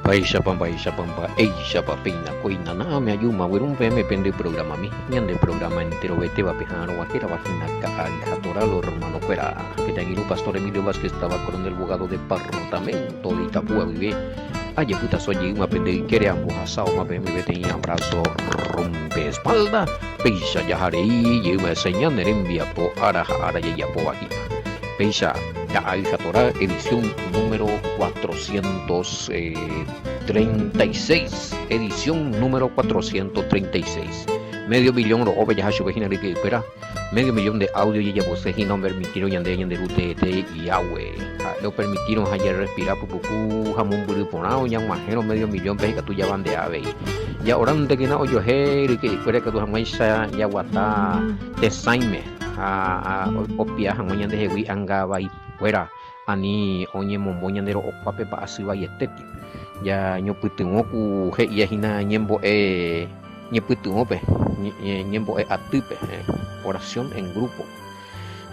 Paisa pampa, eisa papina, coina, na me ayuma, un me pende programa mi, ñande programa entero vete va pejaro, guajera vagina, cajatora, lo hermano fuera, que te pastor Emilio Vázquez, estaba con el abogado de departamento de Itapúa, vive, aye puta soy una pende y quiere ambos asado, ma me vete y abrazo, rompe espalda, peisa ya haré y me enseñan envía po ara ya po vagina. Peisa ya Aljatora, edición número 436, edición número 436. Medio millón de obras ya subejina que espera, medio millón de audio y ya posee y no permitieron yande rute y agua. Lo permitieron ayer respirar pupucu jamón buriponao ya majero medio millón de que tú ya van de ave. Ya oran de que no yo y que espera que tu jamón ya guata desaime a opia jamón de hewi anga vai fuera ani oñe momboñandero opape pa asiva y esteti ya ñopytyvõku he'ia hína ñepytyvõpe ñembo'e atype oración en grupo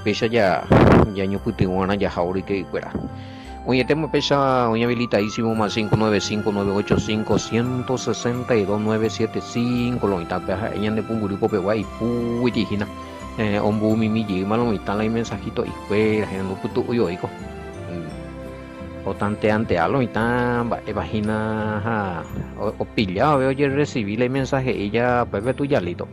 pecha ya ñopytyvõrã jahávo rike ikuéra oñetéma pecha oñehabilitadísimo más 595-955-162-975 loĩtape ñande pumburypopeguá ipúitihína ombumimi jýma loĩtã lai mensajito ikuéra hendupytu'u oiko o tanteantea loĩtã mba'evahína ha opillado veo oye recibí la mensaje ella Pepe Tuyalito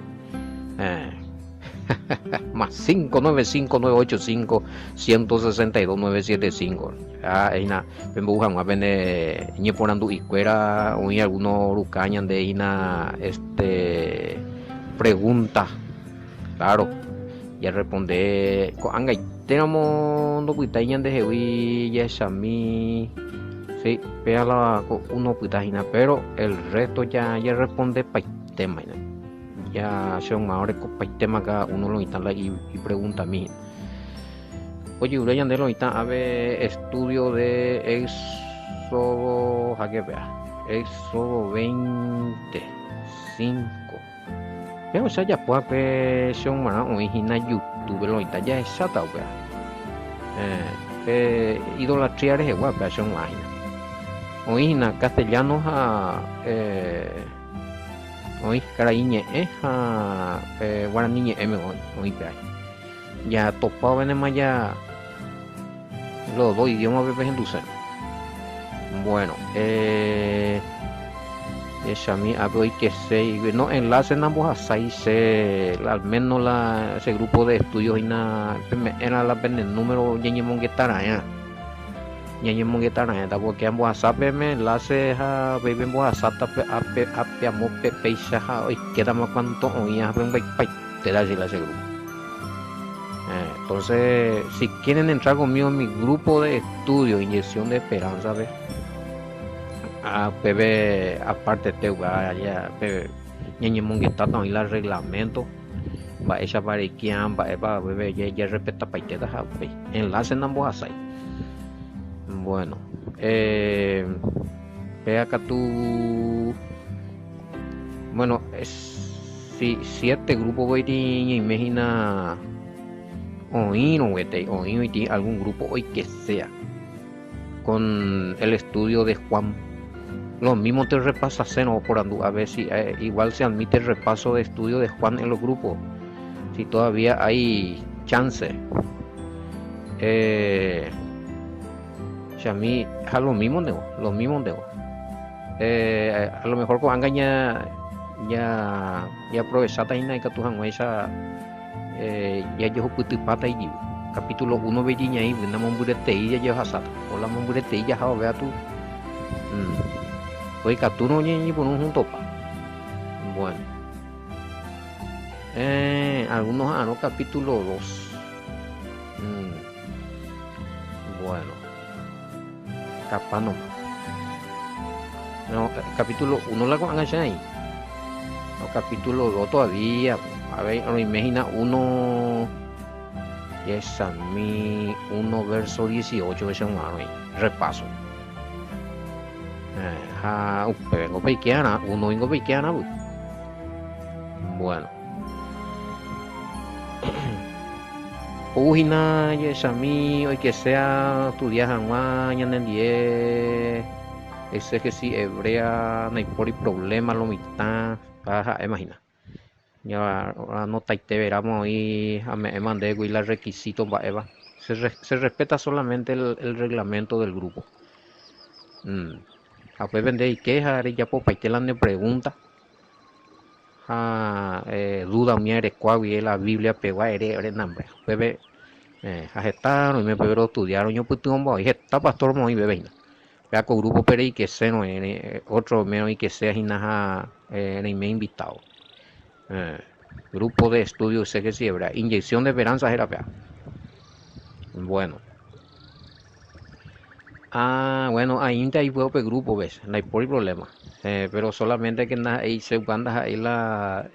más 595-985-162-975 eina pembujan apene ñeporandu ikuéra oĩ alguno rukaña de ina pregunta claro ya responde ko'anga tenemos ndopuitai ñandehegui yechami sí péala uno puitajina pero el resto ya responde paitema ya son ahora paitema cada uno lo instala y pregunta a mí oye ura yande lo instala a ver estudio de Éxodo Éxodo 25 pero sea ya puede son mana origina YouTube lo instala ya es chata idolatría de guapa son máquina oína castellano ha oí caraíñe ha guaraniñe oí ya topado venema ya los dos idiomas bebés en dulce bueno esa mi hoy que sé no enlace en ambos a 6 al menos ese grupo de estudios era la pena el número ñeñemonguetara porque ambos WhatsApp me enlace a bebé WhatsApp a amo pepeisha hoy queda más cuanto oía te da ese grupo entonces si quieren entrar conmigo en mi grupo de estudio inyección de esperanza ¿ves? A bebé aparte te ya bebé ñeñemongueta no el reglamento va esa parequian va bebé ya respeta paiteta enlace en ambos asai bueno ve acá tú bueno si este grupo voy a imagina oír algún grupo hoy que sea con el estudio de Juan lo mismo te repasa seno por andu a ver si igual se admite el repaso de estudio de Juan en los grupos si todavía hay chance a mí a lo mismo a lo mejor con engaña ya aprovechata y que tu han esa ya yo putipata y capítulo 1 vejiña y una momburete y ya hasata o la momburete y ya vea tú hoy capturo y por un junto pa bueno algunos no capítulo 2 bueno capaz no capítulo 1 la con ahí no capítulo 2 todavía a ver no imagina uno es a mí 1 verso 18 es un repaso vengo peiqueana uno vengo peiqueana bueno Ujina y esa mí hoy que sea estudias mañana en 10 ese que si hebrea no hay por problema lo mitad baja imagina ya ahora no te veramos ahí a me mandé los requisitos va Eva se respeta solamente el reglamento del grupo. A pues vender y queja ya por paitelan de pregunta duda mía eres cuál y la Biblia pegó eres nombre bebé agestaron y me pero estudiaron yo pues tuvo y está pastor muy bebé vea con grupo pero y que se no otro menos y que sea y nada me invitado eh, grupo de estudio sé que sí habrá inyección de esperanza era vea bueno bueno ahí hay huevo de grupo ves no hay por problema pero solamente que ahí se bandas ahí la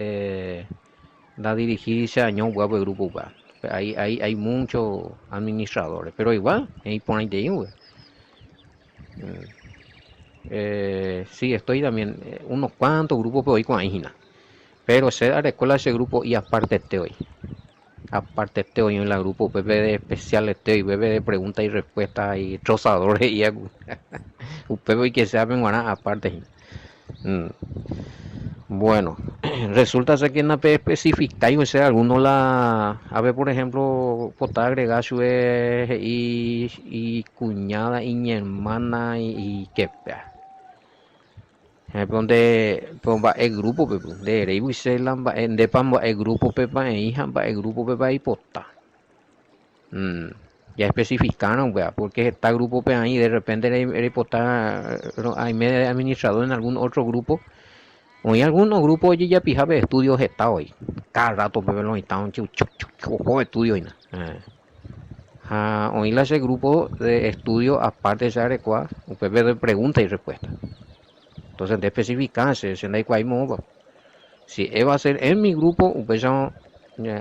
dirigirse a un huevo de grupo va hay muchos administradores pero igual ahí ponen de ahí sí, estoy también unos cuantos grupos pero hoy con Aina. Pero se da la escuela ese grupo y aparte este hoy. Aparte este hoy en la grupo PP de especial este hoy, PP de preguntas y respuestas y trozadores y un PP que se abren aparte. Mm. Bueno, resulta ser que en la P específica, o sea, alguno la, a ver, por ejemplo, puede agregar su y cuñada y mi hermana y qué, donde va el grupo pepe de Reibu y Celan va en depan va el grupo pepa e hija va el grupo pepa y posta ya especificaron vea porque está grupo pepa ahí de repente el posta hay medio administrador en algún otro grupo o en algunos grupos oye ya pija de estudios está hoy cada rato pepe los están chuchu estudio y nada hoy ese grupo de estudio aparte de esa adecuada un pepe de pregunta y respuesta entonces de especificarse se da igual modo si va a ser en mi grupo, pues ya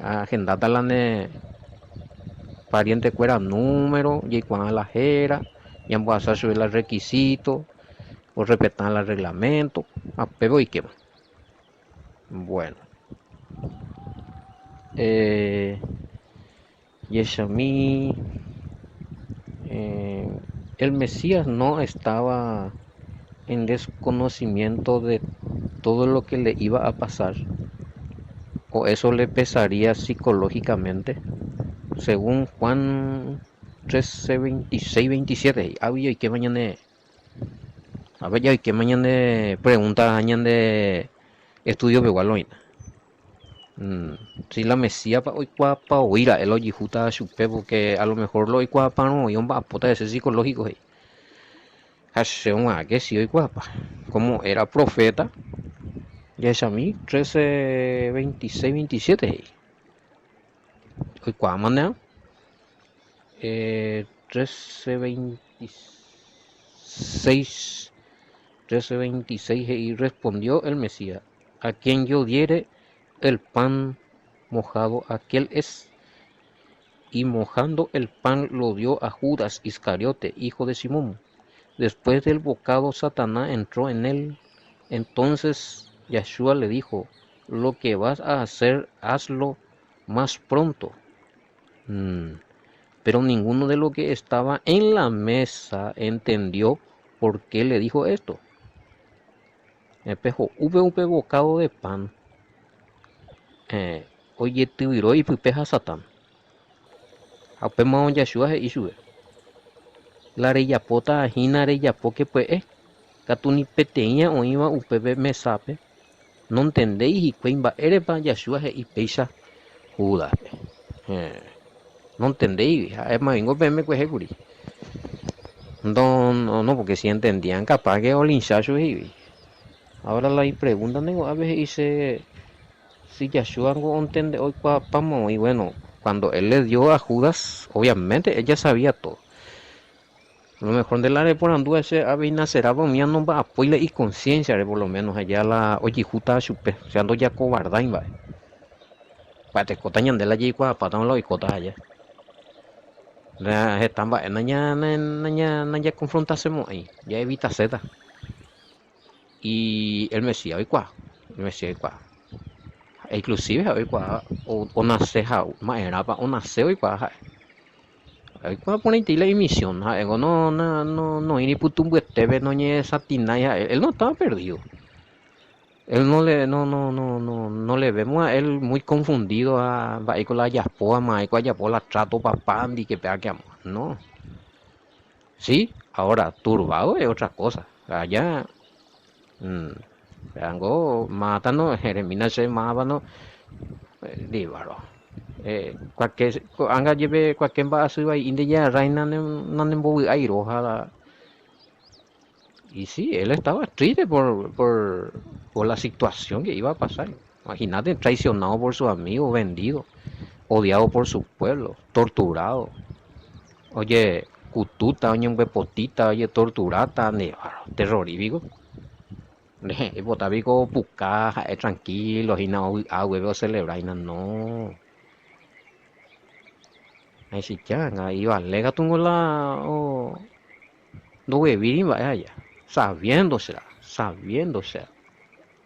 agendar la pariente cuera número, y cuando la jera, ya voy a hacer subir los requisitos, o respetar el reglamento, pero y qué más. Bueno, y es a mí, el Mesías no estaba en desconocimiento de todo lo que le iba a pasar, o eso le pesaría psicológicamente. Según Juan 13, 26, 27, había y que mañana, había y que mañana pregunta mañana de estudio de Waloina. Si la mesía para hoy para oír a el oye justa chupe porque a lo mejor lo hoy para no y un apota de ese psicológico hace un que si hoy guapa como era profeta ya es a mí 13, 26, 27 hoy cuá manera 13:26 13:26 y respondió el Mesías a quien yo diere el pan mojado aquel es y mojando el pan lo dio a Judas Iscariote hijo de Simón después del bocado Satanás entró en él entonces Yeshua le dijo lo que vas a hacer hazlo más pronto. Pero ninguno de los que estaba en la mesa entendió por qué le dijo esto. Espejo, hubo un bocado de pan. Oye, te viró y peja Satán. Apenas Yeshua y sube. La reyapota ajina reyapo que pues Catuni peteña o iba upebe me sabe. No entendéis y cuemba eres para Yeshua y peisa Judas. No entendéis. Es más, vengo a verme cueje curi. No, porque si entendían capaz que olinchacho y ahora la pregunta a veces dice si Yeshua no entiende hoy papamo y bueno cuando él le dio a Judas obviamente ella sabía todo lo mejor de la de por andu ese ave naceraba mía no va a apoyar y conciencia por lo menos allá la oye justa chupe se ando ya cobardain va para te cotañan de la yicua para lo y cota allá están va nanya confrontasemos ahí ya evita zeta y el Mesías hoy cuá el Mesías hoy cuá inclusive hoy cuá o nace ja más era para o nace hoy cuá Ahí puede poner la emisión, no, ni putumbuetebe, no, ni satinaya, él no estaba perdido. Él no le vemos a él muy confundido a va con la yaspoa, ma, con la yaspoa trato papandi que pega que amo. No. Sí, ahora turbado es otra cosa. Allá, mm, algo matando, Jeremina se mavano, díbaro. Cualquier, anga lleve cualquier vaso y inde ya reina no ne voy a ir, ojalá. Y sí, él estaba triste por la situación que iba a pasar. Imagínate, traicionado por sus amigos, vendido, odiado por su pueblo, torturado. Oye, cututa, oye, un bepotita, oye, torturata, terrorífico. Y botavico, pucaja, tranquilo, y no, huevo celebrar, y no. Ahí sí, ya, ahí va, lega tungo la, no huevín, vaya, ya, sabiéndose.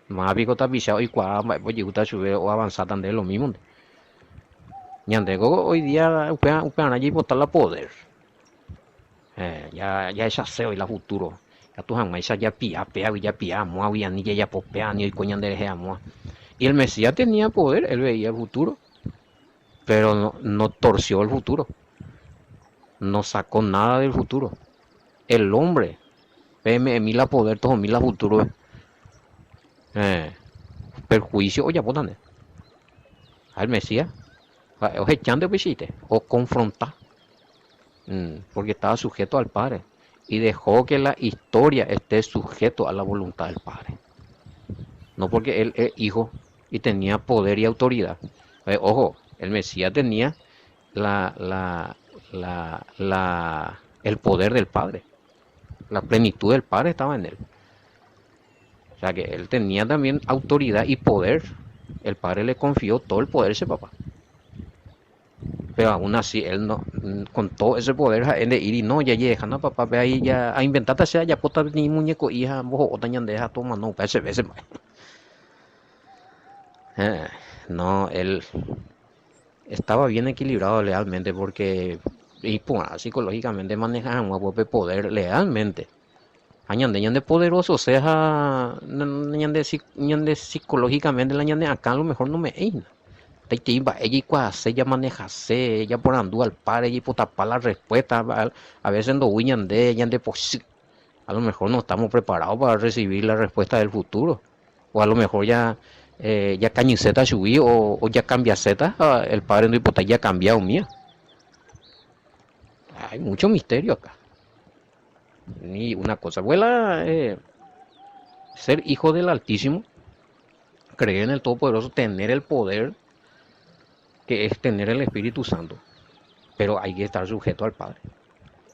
Más pico está viciado y cuando oye, gusta subir o avanzar tan de lo mismo. Ñandego hoy día, upean allí botar la poder. Ya esa seo y la futuro. Ya tu jamás ya pia, pea, ya pia, mua, ni ya popea, ni coñan de mua. Y el Mesías tenía poder, él veía el futuro, pero no torció el futuro, no sacó nada del futuro. El hombre, mila poder, todo mila futuro, perjuicio, oye, botan al Mesías, o echando visite, o confrontar, porque estaba sujeto al Padre y dejó que la historia esté sujeto a la voluntad del Padre. No porque él es hijo y tenía poder y autoridad. Ojo, el Mesías tenía la, la, el poder del Padre. La plenitud del Padre estaba en él. O sea que él tenía también autoridad y poder. El Padre le confió todo el poder a ese papá. Pero aún así, él no, con todo ese poder, él de ir y no, ya dejando a papá, ve ahí ya, a inventar sea ya pota ni muñeco, hija, vos o tañan deja, toma, no, ese veces más. No, él estaba bien equilibrado legalmente porque y pues, psicológicamente manejan un de poder legalmente. Añande poderoso, o sea, ñande psicológicamente la ñande acá a lo mejor no me eina. Te iba ella y cuase, ella maneja se, ella por andú al par, ella por tapar la respuesta, a veces no ñande, ñande pues a lo mejor no estamos preparados para recibir la respuesta del futuro. O a lo mejor ya cañiceta subí o ya cambia Z, el padre no hipoteca ya cambiado mía. Hay mucho misterio acá. Ni una cosa. Abuela, ser hijo del Altísimo, creer en el Todopoderoso, tener el poder que es tener el Espíritu Santo. Pero hay que estar sujeto al Padre.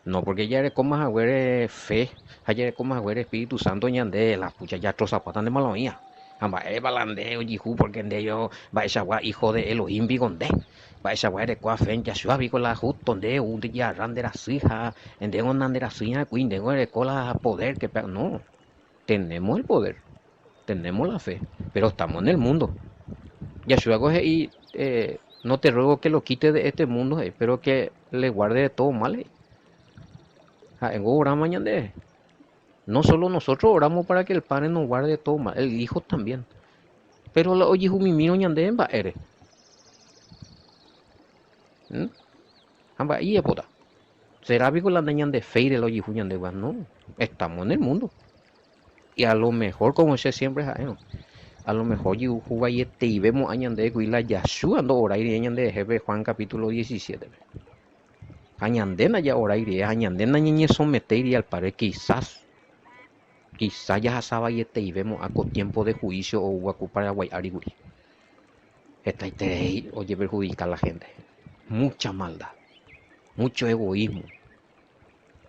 No porque ya eres como agüere fe, ya eres como agüere Espíritu Santo ñande, la pucha ya troza patan de malonía. Amba balandeo jihu porque de yo va esa gua hijo de Elohim bigonde. Va esa gua de cua fen ya suavi con la justo de un día randera hija, en de una andera hija, queen de cola poder que no. Tenemos el poder, tenemos la fe, pero estamos en el mundo. Yeshua coge y no te ruego que lo quite de este mundo, pero que le guarde de todo mal. En oramos mañana. No solo nosotros oramos para que el Padre nos guarde de todo mal, el Hijo también. Pero la oye mino ñande en va ere. Amba y epota. Será vivo la dañan de fe de lo oye ñande va. No, estamos en el mundo. Y a lo mejor, como se siempre es a lo mejor yo jugué y vemos añande y la Yashua ando ora y añande jefe Juan capítulo 17. Añandena ya ora y añandena ñeñe someter y al padre quizás ya sabía y vemos a tiempo de juicio o huacu para guay ariguri. Esta idea oye perjudica a la gente. Mucha maldad, mucho egoísmo.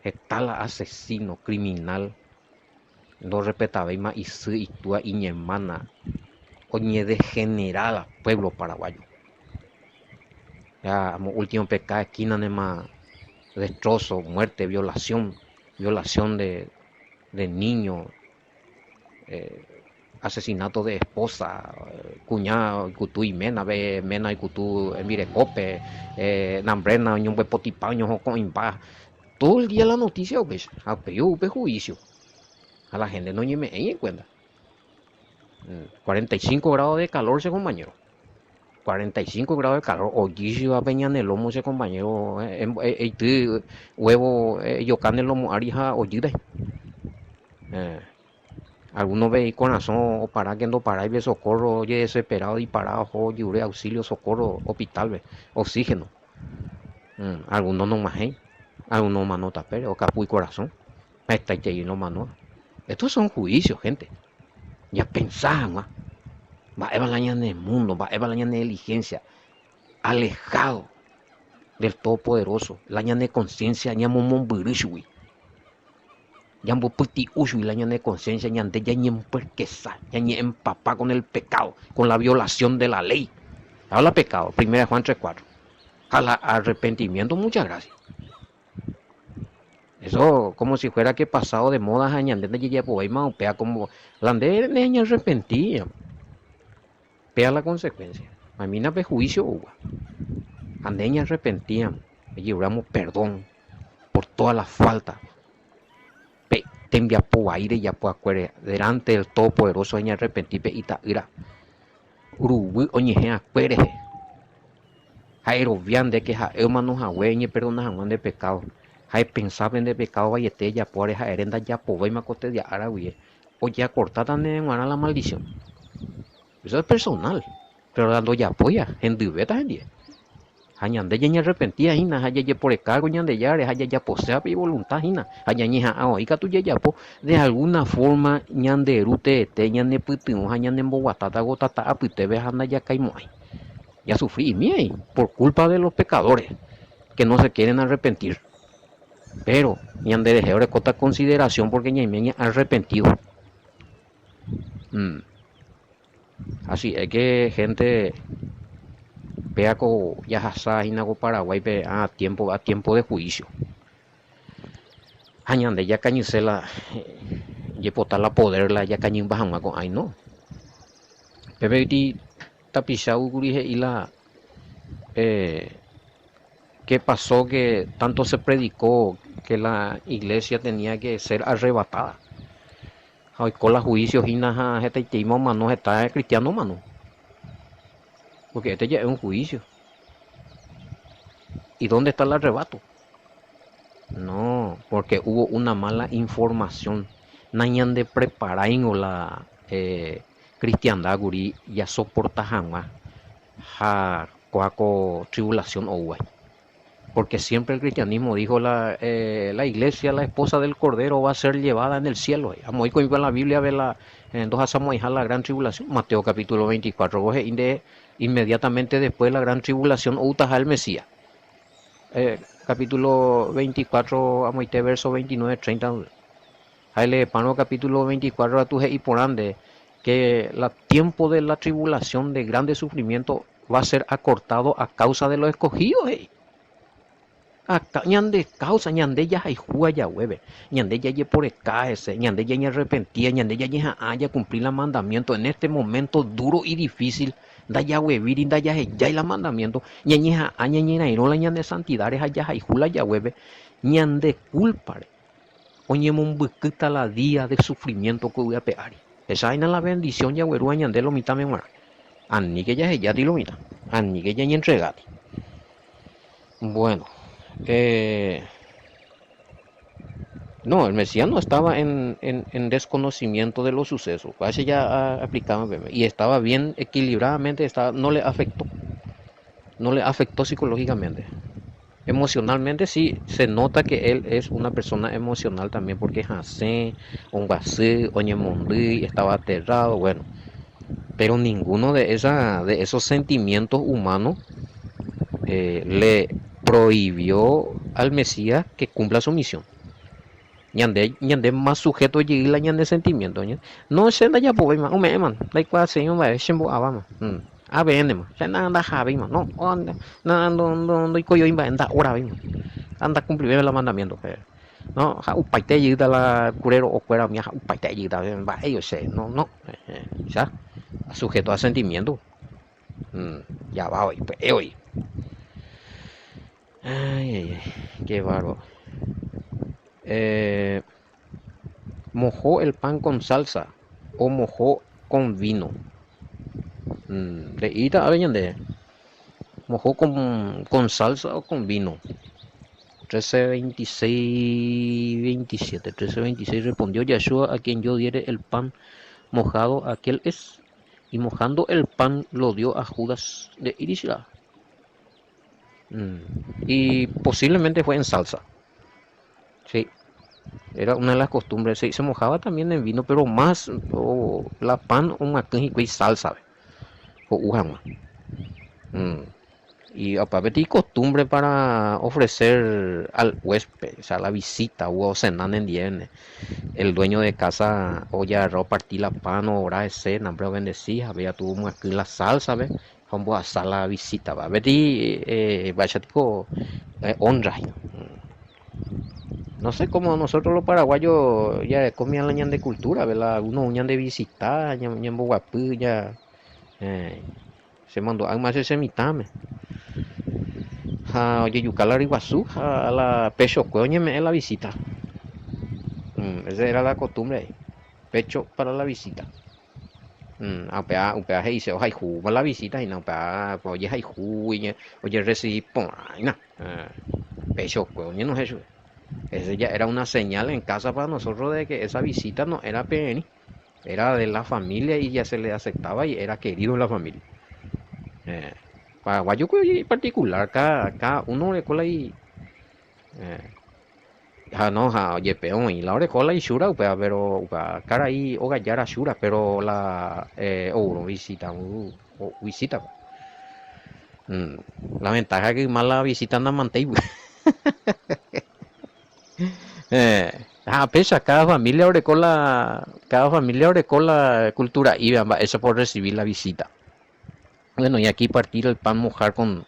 Está la asesino, criminal. No respetaba más y su y tu y mi hermana. Oye degenerada pueblo paraguayo. Ya último pecado esquina de más destrozo, muerte, violación de niños, asesinato de esposa, cuñado, Cutú y Mena, Mena y Cutú, Mirecope, Nambrena, Ñombe Potipaño, con Impa. Todo el día la noticia, pues, a juicio. A la gente no me en cuenta. 45 grados de calor, ese compañero. 45 grados de calor. Oye, va a peñar el lomo ese compañero. Huevo, yo can el lomo, arija, oye. Algunos ve corazón o para que no para y ve socorro, oye, desesperado y parado, oye, auxilio, socorro, hospital, ve, oxígeno. Algunos no más, algunos más no tapere, o capu y corazón. Está y no más no. Estos son juicios, gente. Ya pensaban, va a evaluar en el mundo, va a evaluar en diligencia, alejado del Todopoderoso, la ña de conciencia, ña momon burishui. Yambo puti ushui la ña de conciencia, ña de ya ña empuerquesa, ya ña empapá con el pecado, con la violación de la ley. Habla pecado, 1 Juan 3:4. Al arrepentimiento, muchas gracias. Eso como si fuera que pasado de moda, añade de ya pues más pea como la de ña arrepentía. Pea la consecuencia. A mí no juicio, uva. Andeña arrepentían, y llevamos perdón por todas las faltas. Te envía por aire ya por acuerdo delante del Todopoderoso en arrepentir y ta ira. Urubu oñeje acuere. Jairo vian de que hermano jahueñe perdona jamán de pecado. Jai pensable de pecado vayete ya por esa herenda ya por y macote de arahuye. O ya cortada en la maldición. Eso es personal. Pero dando ya apoya en dubeta en día. Hañande ya arrepentía hina, haya por el cargo ñande ya, haya ya posea y voluntad hina, haya ñeja oiga tu ya po, de alguna forma ñande rute te ñande putiu, hañande emboguatata gotata apute vejanda ya caimoy. Ya sufrí miei por culpa de los pecadores que no se quieren arrepentir. Pero ñande dejé de cota consideración porque ña arrepentido. Así es que gente peaco ya hasa inago Paraguay a tiempo de juicio. Añande ya cañicela y la poderla ya cañín bajama con ay no. Pepe di tapizau gurije y la ¿qué pasó que tanto se predicó que la iglesia tenía que ser arrebatada? Hoy con la juicio hina este timo mano está cristiano mano. Porque este ya es un juicio. ¿Y dónde está el arrebato? No, porque hubo una mala información. Nañan de preparar o la cristiandad guri ya soporta jamás ja coaco tribulación o guay. Porque siempre el cristianismo dijo la iglesia, la esposa del cordero va a ser llevada en el cielo. Vamos a ir con la Biblia a ver entonces vamos a dejar la gran tribulación. Mateo capítulo 24. Inmediatamente después de la gran tribulación, Utaja el Mesías. Capítulo 24, vamos a ir verso 29, 30. Ahí le pano capítulo 24 a tu y por ande que el tiempo de la tribulación de grande sufrimiento va a ser acortado a causa de los escogidos. Acá ñande causa ñande ya hay juga ya hueve ñande ya por caerse ñande ya arrepentía ñande ya haya cumplir el mandamiento en este momento duro y difícil da ya huevir y da ya el mandamiento ñañeja añañera y no la ñande santidades allá hay jula ya hueve ñande culpare oñe monbuquita la día de sufrimiento que voy a pegar esa es la bendición ya huerua ñande lo mitad me muera ani que ya di lo mitad ani que ya entregate bueno. No, el Mesías no estaba en desconocimiento de los sucesos, casi ya aplicaba y estaba bien equilibradamente, no le afectó psicológicamente. Emocionalmente sí, se nota que él es una persona emocional también, porque José, Onguasí, Oñemondi estaba aterrado, bueno, pero ninguno de esos sentimientos humanos le prohibió al Mesías que cumpla su misión. Ñande más sujeto llegue la ñande sentimiento no se anda ya por más o menos la cual se llama shembo abama a ver man se anda javi man no anda y coyo imba anda hora anda cumplir el mandamiento no upaite ayuda la curero o cuera mía upaite ayuda va ellos sé no ya sujeto a sentimiento. Ya va hoy pues hoy qué bárbaro. Eh, Mojó el pan con salsa o mojó con vino. De ida a de mojó con salsa o con vino. 13:26-27. 13:26 respondió Yeshua: a quien yo diere el pan mojado, aquel es. Y mojando el pan lo dio a Judas de Irisla. Y posiblemente fue en salsa. Sí, era una de las costumbres. Se mojaba también en vino, pero más la pan o y salsa. O ujama. Y aparte costumbre para ofrecer al huésped, o sea, la visita, o cenan en diene. El dueño de casa, oye, arroz partí la pan, o hora de cena, pero bendecía, vea, tuvo aquí la salsa, ve, vamos a hacer la visita, va, veti, vaya tipo, honra. No sé cómo nosotros los paraguayos ya comían la ñan de cultura, ¿verdad? Uno ñan de visitar, ñan guapú, ya, se mandó, además ese mitame. Oye, Yucala Iguazú, a la pecho coño me la visita. Esa era la costumbre ahí. Pecho para la visita. Upea dice, oye, para la visita y no, oye, oye, recibí, pecho coño no es eso. Ese ya era una señal en casa para nosotros de que esa visita no era PN, era de la familia y ya se le aceptaba y era querido en la familia. Paraguayo en particular, cada uno le cola y no, oye, peón, y la hora cola y shura, pero cara ahí o gallara shura, pero la no visita, visita. Mm, la ventaja es que más la visita anda manteigo. Pesa, cada familia con la cultura y eso por recibir la visita. Bueno, y aquí partir el pan mojar con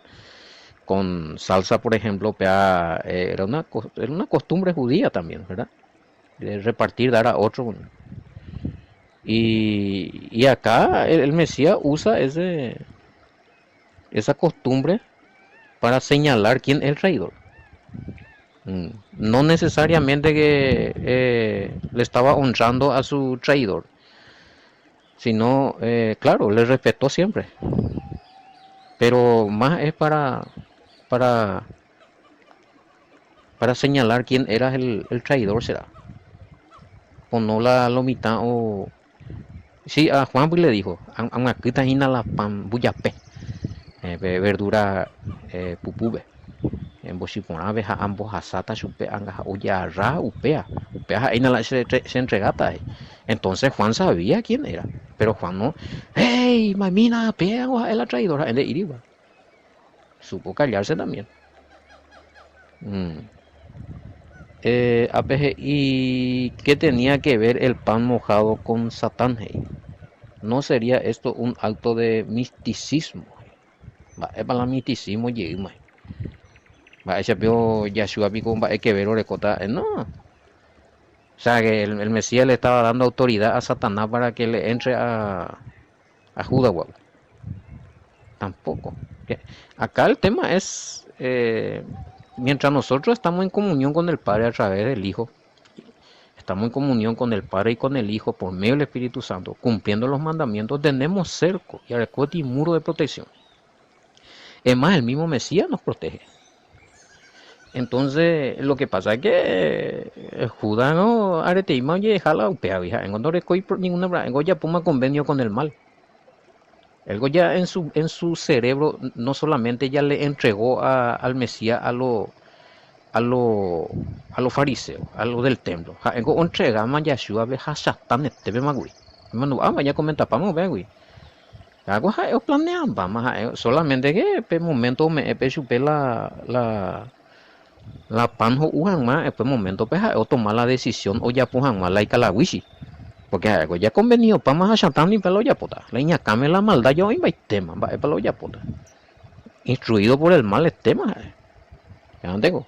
salsa, por ejemplo, era una costumbre judía también, ¿verdad? De repartir, dar a otro. Y acá el Mesías usa esa costumbre para señalar quién es el traidor. No necesariamente que le estaba honrando a su traidor, sino, claro, le respetó siempre, pero más es para, para señalar quién era el traidor, será. O no la lomita, o... Sí, a Juan pues le dijo, aunque aquí está la pan buyape, verdura pupube. En Boshipona veja ambos asata chupe anga oya ra upea ahí se entregata. Entonces Juan sabía quién era, pero Juan no, hey mamina pea es la traidora en de iriba, supo callarse también. ¿Y qué tenía que ver el pan mojado con Satán? Hey? ¿No sería esto un acto de misticismo? Es para el misticismo llega. Ese vio Yahshua pico hay que ver orecota. No. O sea que el Mesías le estaba dando autoridad a Satanás para que le entre a Judas, guau. Tampoco. Acá el tema es mientras nosotros estamos en comunión con el Padre a través del Hijo, estamos en comunión con el Padre y con el Hijo por medio del Espíritu Santo, cumpliendo los mandamientos, tenemos cerco y muro de protección. Es más, el mismo Mesías nos protege. Entonces, lo que pasa es que Judas no areteima oye jala upea vieja. En cuando recoy por ninguna bra, en ya puma convenio con el mal. El ya en su cerebro no solamente ya le entregó al Mesías a los fariseos, a lo del templo. En go entrega ma Yeshua ve hasatan este ve magui. Manu vaya comenta pamo ve gui. Algo ja ellos planean vamos solamente que pe momento me pe chupe la panjo ujan más, después momento pues o tomar la decisión o ya pujan más la ikalawishi. Porque algo ya convenido para más achantar ni pelo ya pota. La iña came la maldad yo iba tema, va pelo ya pota. Instruido por el mal es tema. Ya no tengo.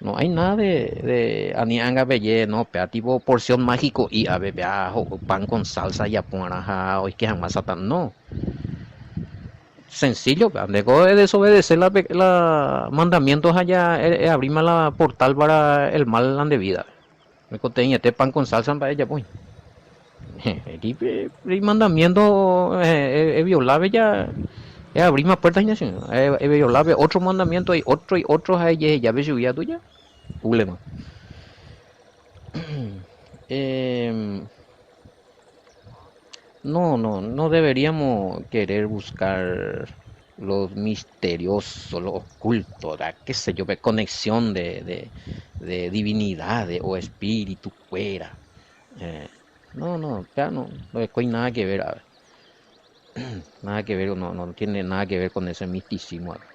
No hay nada de anianga belle, no, pea tipo porción mágico y a ver, pan con salsa y apuaraja, hoy que jamás satan, no. Sencillo, pea, luego de desobedecer la mandamientos allá, abrirme la portal para el mal ande vida. Me conté este pan con salsa para ella, pues. El mandamiento es violable ya, es abrir más puertas, es violable otro mandamiento, hay otro y otros, ya ves, ya tuya, problema. Eh, no deberíamos querer buscar lo misterioso, lo oculto, ¿verdad? Qué sé yo, conexión de divinidades o espíritu fuera. Eh, ya no hay nada que ver, a ver, nada que ver, no tiene nada que ver con ese misticismo. A ver.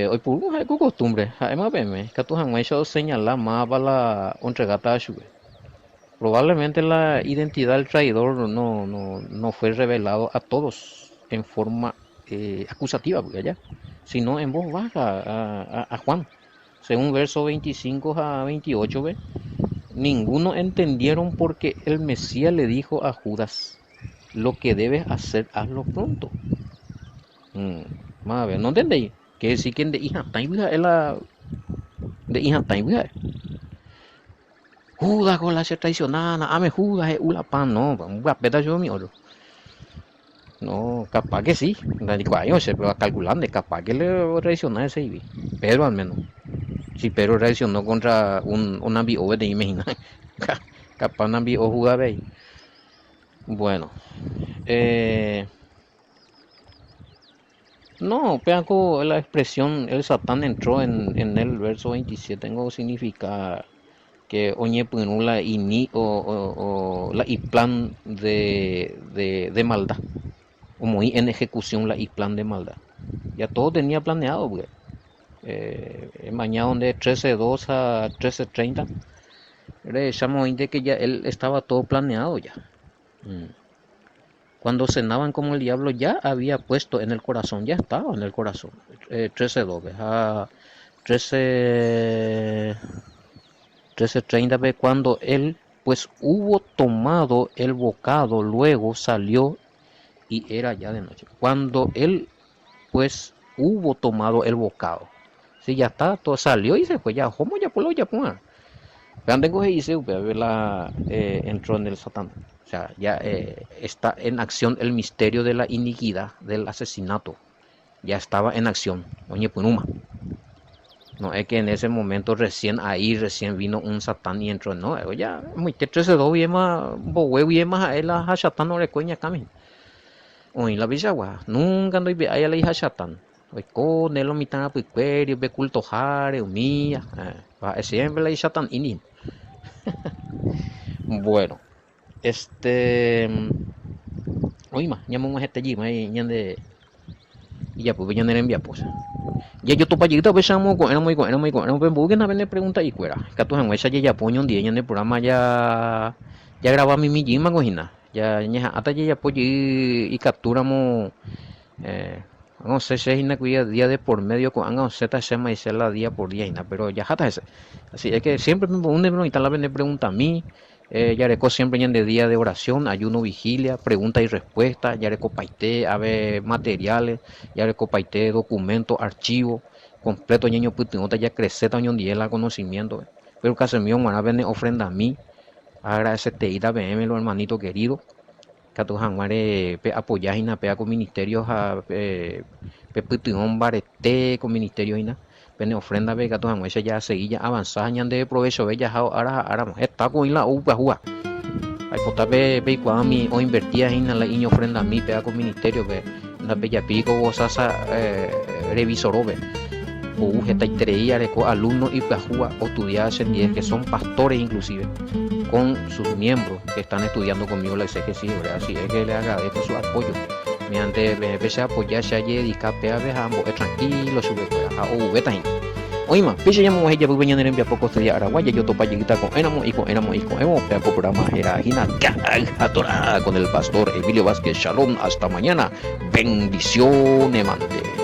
Hoy por uno hay costumbre, además, que tú has hecho señalar más para la entregata. Probablemente la identidad del traidor no fue revelado a todos en forma acusativa, porque allá, sino en voz baja a Juan. Según verso 25 a 28, ¿ve? Ninguno entendieron porque el Mesías le dijo a Judas, lo que debes hacer, hazlo pronto. Más a ver, ¿no entendéis? Que decir que de hija es la de hija Judas con la traicionada, ame Judas es una pan, no, un gapeta yo mi oro. No, capaz que sí, yo se va calculando, capaz que le traicionó ese IB. Pedro al menos. Si Pedro traicionó contra un ambio de imagina. Capaz un ambio Judas ve. Bueno, no, peaco la expresión el Satán entró en el verso 27, tengo significa que oñe la ini o la y plan de maldad, o muy en ejecución la y plan de maldad. Ya todo tenía planeado, pues. Mañana de 13:02 a 13:30, echamos de que ya él estaba todo planeado ya. Cuando cenaban como el diablo ya había puesto en el corazón, ya estaba en el corazón. 13:02 a 13:30 cuando él pues hubo tomado el bocado, luego salió y era ya de noche. Cuando él pues hubo tomado el bocado, sí, ya está, todo salió y se fue, ya, ¿cómo ya por ya pues? Vean, tengo que dice, entró en el Satán. O sea, ya está en acción el misterio de la iniquidad, del asesinato. Ya estaba en acción. Oye, Punuma. No es que en ese momento recién vino un Satán y entró. No, ya, muy te 13:02 y más, bohuevo y más a él a Satán no le cueña camin. Oye, la bichagua, nunca no hay a la hija Satán. Oye, con él lo mitan a picuerio, ve culto jare, humilla. Siempre la hija Satán y bueno, oye, más, llamamos a este allí, de y ya, pues, ya no envía, pues. Ya yo topa lleguita, pues, éramos pues, busquen a ver, pregunta y fuera. Que tú en esa ya poño un día, ya en el programa ya grababa mi jima, cojina. Ya, hasta ya, pues, y capturamos, no sé si es día de por medio, con no sé, se me dice la día por día, pero ya hasta ese. Así es que siempre me ponen, y tal vez me pregunta a mí. Yareco siempre en de día de oración, ayuno, vigilia, pregunta y respuesta, Yareco paité, ave materiales, Yareco paité, documentos, archivos, completo ñeño putinota, ya creceta ñon diela conocimiento, pero que se me van a ofrenda a mí, agradecerte ida BM, los hermanitos queridos, que tu janguare apoyar pe con ministerios a pe putinón barete con ministerios ina. Pene ofrenda ve gato han ya seguilla avanzada ñan de provecho bella ara está con la upa jua ay pota be mi o invertía en la iño ofrenda a mí pega con ministerio ve na bella pico gozasa revisor ve o esta treía de alumnos y pajua o estudiantes que son pastores inclusive con sus miembros que están estudiando conmigo la exégesis, así es que le agradezco su apoyo. Mediante me empecé a apoyar ya dedicar a ambos tranquilo sube a beta. Oye más, piche llamo ella porque venía en poco este día Araguaya yo topa lleguita con enamo y con hemos programa era Gina atorada con el pastor Emilio Vázquez. Shalom, hasta mañana. Bendiciones, mante.